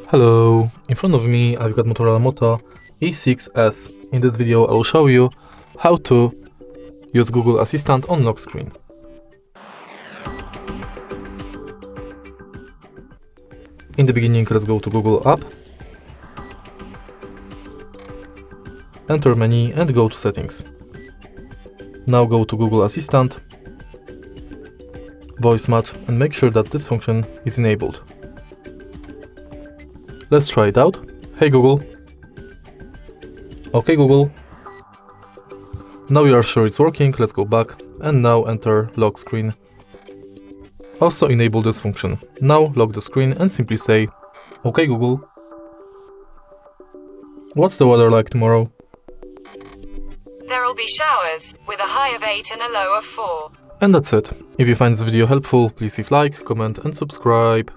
Hello, in front of me I've got MOTOROLA Moto E6S. In this video I will show you how to use Google Assistant on lock screen. In the beginning, let's go to Google app, enter menu and go to settings. Now go to Google Assistant, voice match, and make sure that this function is enabled. Let's try it out. Hey Google. Okay Google. Now you are sure it's working, let's go back and now enter lock screen. Also enable this function. Now lock the screen and simply say, okay Google. What's the weather like tomorrow? There will be showers, with a high of 8 and a low of 4. And that's it. If you find this video helpful, please leave like, comment and subscribe.